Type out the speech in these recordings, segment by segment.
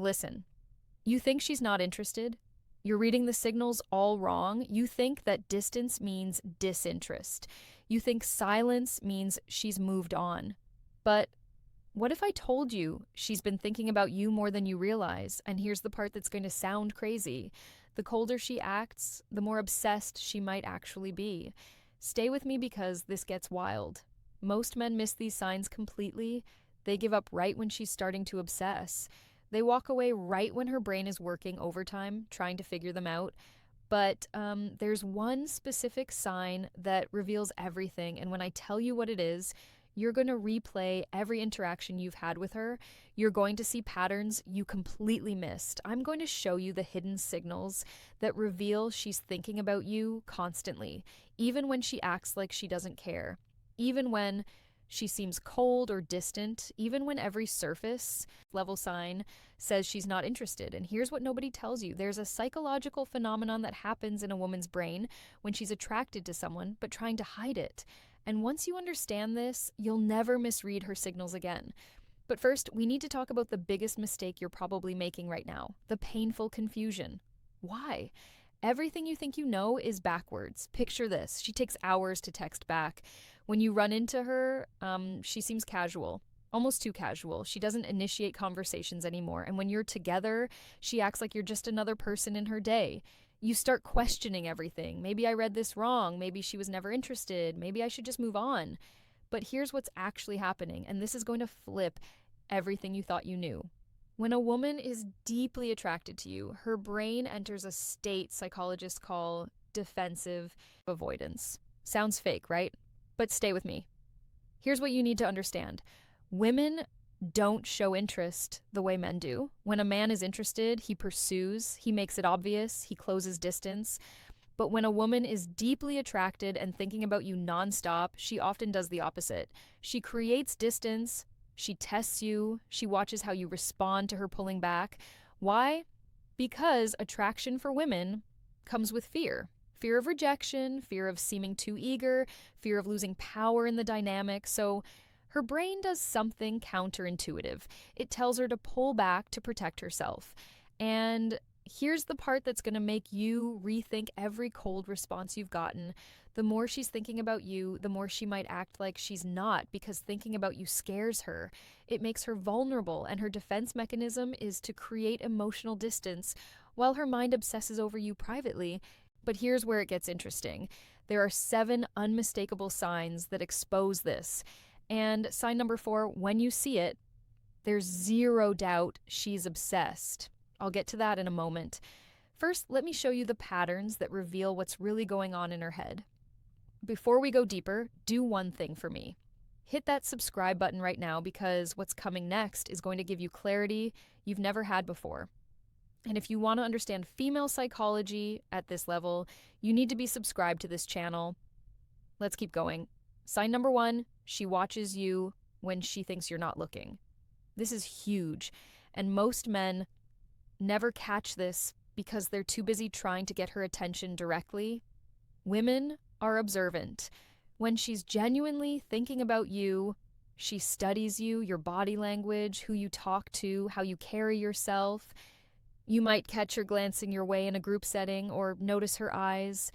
Listen, you think she's not interested? You're reading the signals all wrong. You think that distance means disinterest. You think silence means she's moved on. But what if I told you she's been thinking about you more than you realize? And here's the part that's going to sound crazy. The colder she acts, the more obsessed she might actually be. Stay with me because this gets wild. Most men miss these signs completely. They give up right when she's starting to obsess. They walk away right when her brain is working overtime, trying to figure them out. But there's one specific sign that reveals everything. And when I tell you what it is, you're going to replay every interaction you've had with her. You're going to see patterns you completely missed. I'm going to show you the hidden signals that reveal she's thinking about you constantly, even when she acts like she doesn't care, even when she seems cold or distant, even when every surface level sign says she's not interested. And here's what nobody tells you. There's a psychological phenomenon that happens in a woman's brain when she's attracted to someone, but trying to hide it. And once you understand this, you'll never misread her signals again. But first, we need to talk about the biggest mistake you're probably making right now, the painful confusion. Why? Everything you think you know is backwards. Picture this. She takes hours to text back. When you run into her, she seems casual, almost too casual. She doesn't initiate conversations anymore. And when you're together, she acts like you're just another person in her day. You start questioning everything. Maybe I read this wrong. Maybe she was never interested. Maybe I should just move on. But here's what's actually happening, and this is going to flip everything you thought you knew. When a woman is deeply attracted to you, her brain enters a state psychologists call defensive avoidance. Sounds fake, right? But stay with me. Here's what you need to understand. Women don't show interest the way men do. When a man is interested, he pursues, he makes it obvious, he closes distance. But when a woman is deeply attracted and thinking about you nonstop, she often does the opposite. She creates distance, she tests you, she watches how you respond to her pulling back. Why? Because attraction for women comes with fear. Fear of rejection, fear of seeming too eager, fear of losing power in the dynamic. So her brain does something counterintuitive. It tells her to pull back to protect herself. And here's the part that's going to make you rethink every cold response you've gotten. The more she's thinking about you, the more she might act like she's not, because thinking about you scares her. It makes her vulnerable, and her defense mechanism is to create emotional distance while her mind obsesses over you privately. But here's where it gets interesting. There are 7 unmistakable signs that expose this. And sign number 4, when you see it, there's zero doubt she's obsessed. I'll get to that in a moment. First, let me show you the patterns that reveal what's really going on in her head. Before we go deeper, do one thing for me. Hit that subscribe button right now, because what's coming next is going to give you clarity you've never had before. And if you want to understand female psychology at this level, you need to be subscribed to this channel. Let's keep going. Sign number 1, she watches you when she thinks you're not looking. This is huge, and most men never catch this because they're too busy trying to get her attention directly. Women are observant. When she's genuinely thinking about you, she studies you, your body language, who you talk to, how you carry yourself. You might catch her glancing your way in a group setting or notice her eyes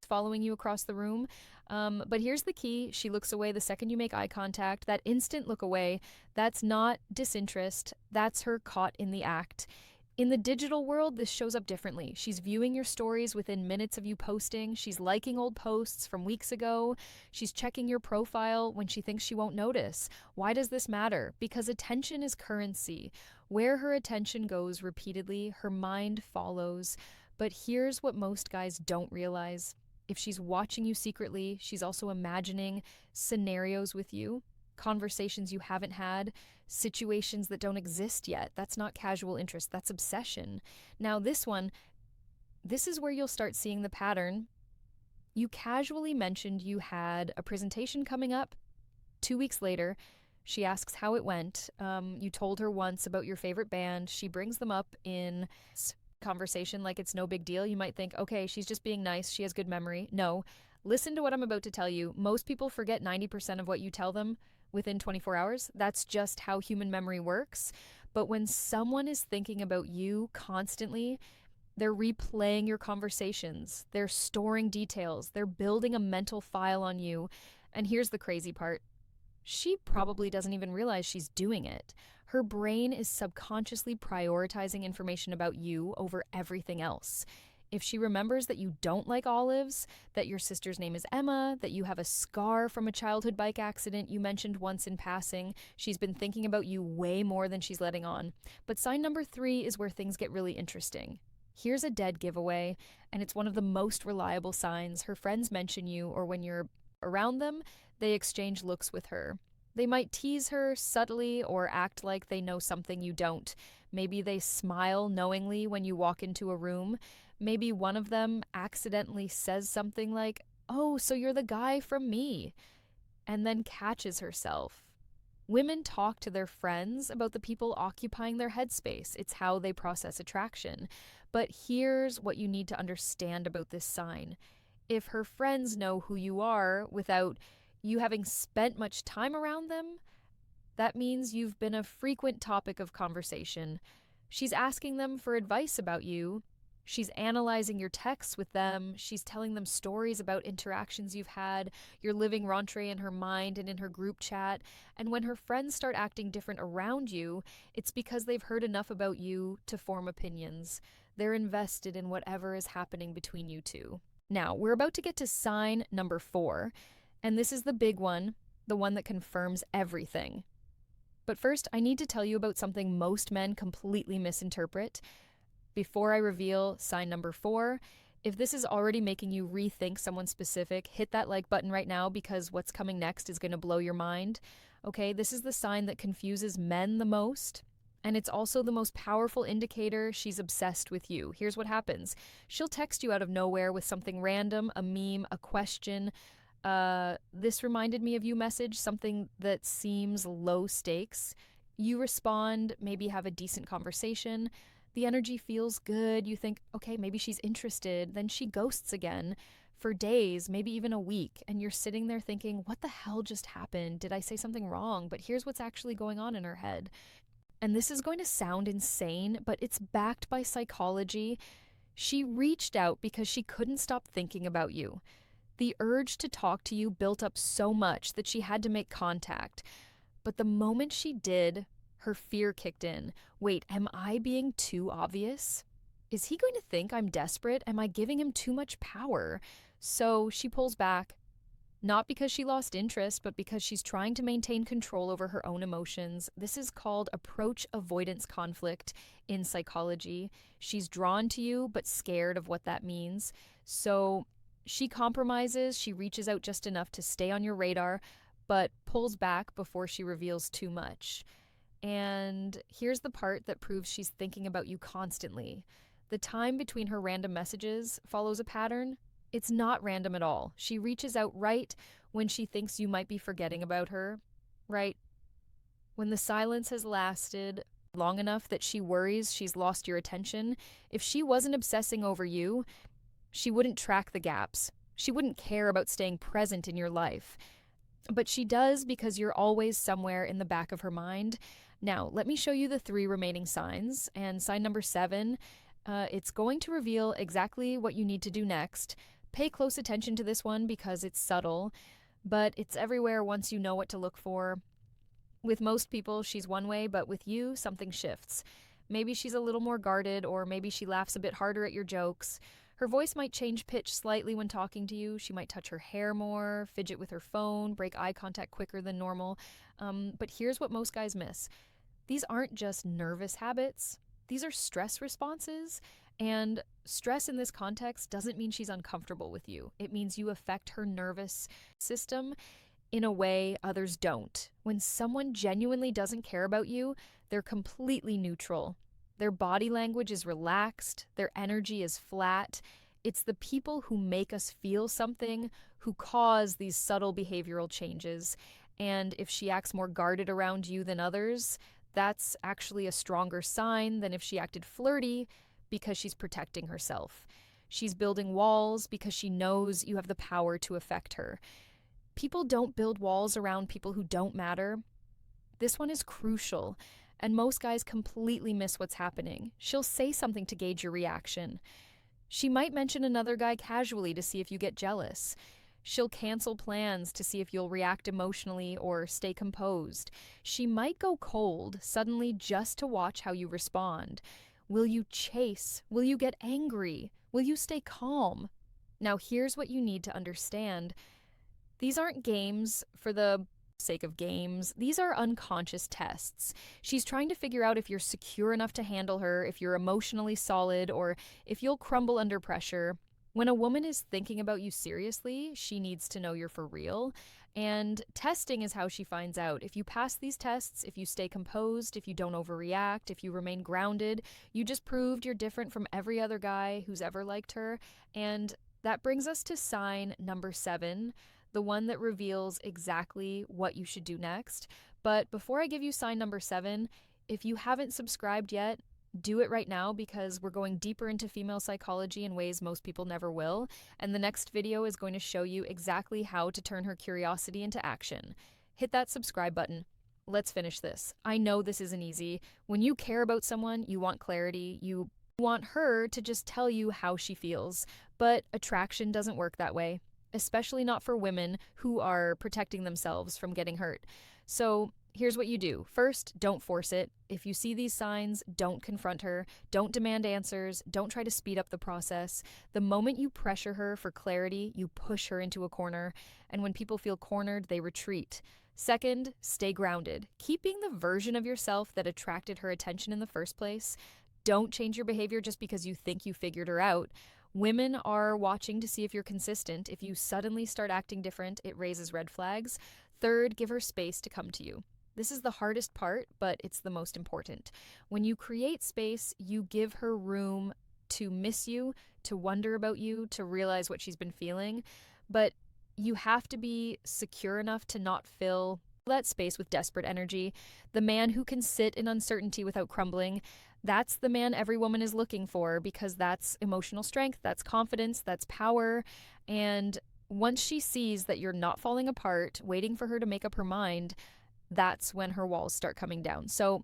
following you across the room. But here's the key. She looks away the second you make eye contact. That instant look away, that's not disinterest. That's her caught in the act. In the digital world, this shows up differently. She's viewing your stories within minutes of you posting. She's liking old posts from weeks ago. She's checking your profile when she thinks she won't notice. Why does this matter? Because attention is currency. Where her attention goes repeatedly, her mind follows. But here's what most guys don't realize. If she's watching you secretly, she's also imagining scenarios with you, conversations you haven't had, situations that don't exist yet. That's not casual interest, that's obsession. Now this is where you'll start seeing the pattern. You casually mentioned you had a presentation coming up. 2 weeks later, she asks how it went. You told her once about your favorite band. She brings them up in conversation like it's no big deal. You might think, okay, she's just being nice. She has good memory. No. Listen to what I'm about to tell you. Most people forget 90% of what you tell them within 24 hours. That's just how human memory works. But when someone is thinking about you constantly, they're replaying your conversations, they're storing details, they're building a mental file on you. And here's the crazy part, she probably doesn't even realize she's doing it. Her brain is subconsciously prioritizing information about you over everything else. If she remembers that you don't like olives, that your sister's name is Emma, that you have a scar from a childhood bike accident you mentioned once in passing, she's been thinking about you way more than she's letting on. But sign number 3 is where things get really interesting. Here's a dead giveaway, and it's one of the most reliable signs. Her friends mention you, or when you're around them, they exchange looks with her. They might tease her subtly or act like they know something you don't. Maybe they smile knowingly when you walk into a room. Maybe one of them accidentally says something like, "Oh, so you're the guy from Me," and then catches herself. Women talk to their friends about the people occupying their headspace. It's how they process attraction. But here's what you need to understand about this sign. If her friends know who you are without you having spent much time around them, that means you've been a frequent topic of conversation. She's asking them for advice about you. She's analyzing your texts with them. She's telling them stories about interactions you've had. You're living rentrée in her mind and in her group chat. And when her friends start acting different around you, it's because they've heard enough about you to form opinions. They're invested in whatever is happening between you two. Now, we're about to get to sign number 4. And this is the big one, the one that confirms everything. But first, I need to tell you about something most men completely misinterpret. Before I reveal sign number 4, if this is already making you rethink someone specific, hit that like button right now because what's coming next is going to blow your mind. Okay, this is the sign that confuses men the most, and it's also the most powerful indicator she's obsessed with you. Here's what happens. She'll text you out of nowhere with something random, a meme, a question, this reminded me of you message, something that seems low stakes. You respond, maybe have a decent conversation. The energy feels good. You think, okay, maybe she's interested. Then she ghosts again for days, maybe even a week. And you're sitting there thinking, what the hell just happened? Did I say something wrong? But here's what's actually going on in her head. And this is going to sound insane, but it's backed by psychology. She reached out because she couldn't stop thinking about you. The urge to talk to you built up so much that she had to make contact. But the moment she did, her fear kicked in. Wait, am I being too obvious? Is he going to think I'm desperate? Am I giving him too much power? So she pulls back, not because she lost interest, but because she's trying to maintain control over her own emotions. This is called approach avoidance conflict in psychology. She's drawn to you, but scared of what that means. So she compromises, she reaches out just enough to stay on your radar, but pulls back before she reveals too much. And here's the part that proves she's thinking about you constantly. The time between her random messages follows a pattern. It's not random at all. She reaches out right when she thinks you might be forgetting about her, right when the silence has lasted long enough that she worries she's lost your attention. If she wasn't obsessing over you, she wouldn't track the gaps. She wouldn't care about staying present in your life. But she does because you're always somewhere in the back of her mind. Now, let me show you the 3 remaining signs. And sign number 7, it's going to reveal exactly what you need to do next. Pay close attention to this one because it's subtle, but it's everywhere once you know what to look for. With most people, she's one way, but with you, something shifts. Maybe she's a little more guarded, or maybe she laughs a bit harder at your jokes. Her voice might change pitch slightly when talking to you. She might touch her hair more, fidget with her phone, break eye contact quicker than normal. But here's what most guys miss. These aren't just nervous habits. These are stress responses. And stress in this context doesn't mean she's uncomfortable with you. It means you affect her nervous system in a way others don't. When someone genuinely doesn't care about you, they're completely neutral. Their body language is relaxed, their energy is flat. It's the people who make us feel something who cause these subtle behavioral changes. And if she acts more guarded around you than others, that's actually a stronger sign than if she acted flirty because she's protecting herself. She's building walls because she knows you have the power to affect her. People don't build walls around people who don't matter. This one is crucial, and most guys completely miss what's happening. She'll say something to gauge your reaction. She might mention another guy casually to see if you get jealous. She'll cancel plans to see if you'll react emotionally or stay composed. She might go cold suddenly just to watch how you respond. Will you chase? Will you get angry? Will you stay calm? Now, here's what you need to understand. These aren't games for the sake of games. These are unconscious tests. She's trying to figure out if you're secure enough to handle her, if you're emotionally solid, or if you'll crumble under pressure. When a woman is thinking about you seriously, she needs to know you're for real. And testing is how she finds out. If you pass these tests, if you stay composed, if you don't overreact, if you remain grounded, you just proved you're different from every other guy who's ever liked her. And that brings us to sign number 7, the one that reveals exactly what you should do next. But before I give you sign number 7, if you haven't subscribed yet, do it right now because we're going deeper into female psychology in ways most people never will. And the next video is going to show you exactly how to turn her curiosity into action. Hit that subscribe button. Let's finish this. I know this isn't easy. When you care about someone, you want clarity. You want her to just tell you how she feels. But attraction doesn't work that way, especially not for women who are protecting themselves from getting hurt. So here's what you do. First, don't force it. If you see these signs, don't confront her. Don't demand answers. Don't try to speed up the process. The moment you pressure her for clarity, you push her into a corner. And when people feel cornered, they retreat. Second, stay grounded. Keep being the version of yourself that attracted her attention in the first place. Don't change your behavior just because you think you figured her out. Women are watching to see if you're consistent. If you suddenly start acting different, it raises red flags. Third, give her space to come to you. This is the hardest part, but it's the most important. When you create space, you give her room to miss you, to wonder about you, to realize what she's been feeling. But you have to be secure enough to not fill that space with desperate energy. The man who can sit in uncertainty without crumbling, that's the man every woman is looking for because that's emotional strength, that's confidence, that's power. And once she sees that you're not falling apart, waiting for her to make up her mind, that's when her walls start coming down. So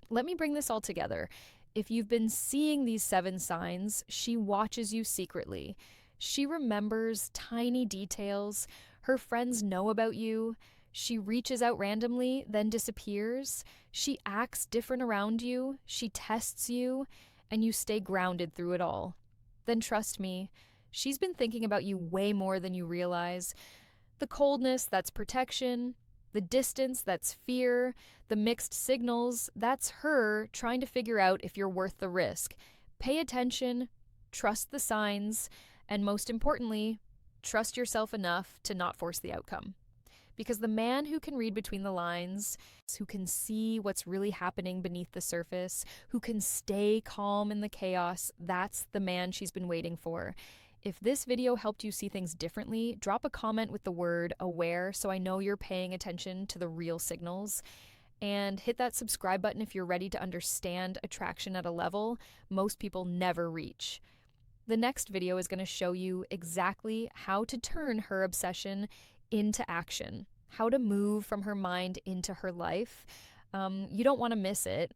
let me bring this all together. If you've been seeing these 7 signs, she watches you secretly. She remembers tiny details. Her friends know about you. She reaches out randomly, then disappears. She acts different around you. She tests you, and you stay grounded through it all. Then trust me, she's been thinking about you way more than you realize. The coldness, that's protection. The distance, that's fear. The mixed signals, that's her trying to figure out if you're worth the risk. Pay attention, trust the signs, and most importantly, trust yourself enough to not force the outcome. Because the man who can read between the lines, who can see what's really happening beneath the surface, who can stay calm in the chaos, that's the man she's been waiting for. If this video helped you see things differently, drop a comment with the word aware so I know you're paying attention to the real signals. And hit that subscribe button if you're ready to understand attraction at a level most people never reach. The next video is going to show you exactly how to turn her obsession into action, how to move from her mind into her life. You don't want to miss it.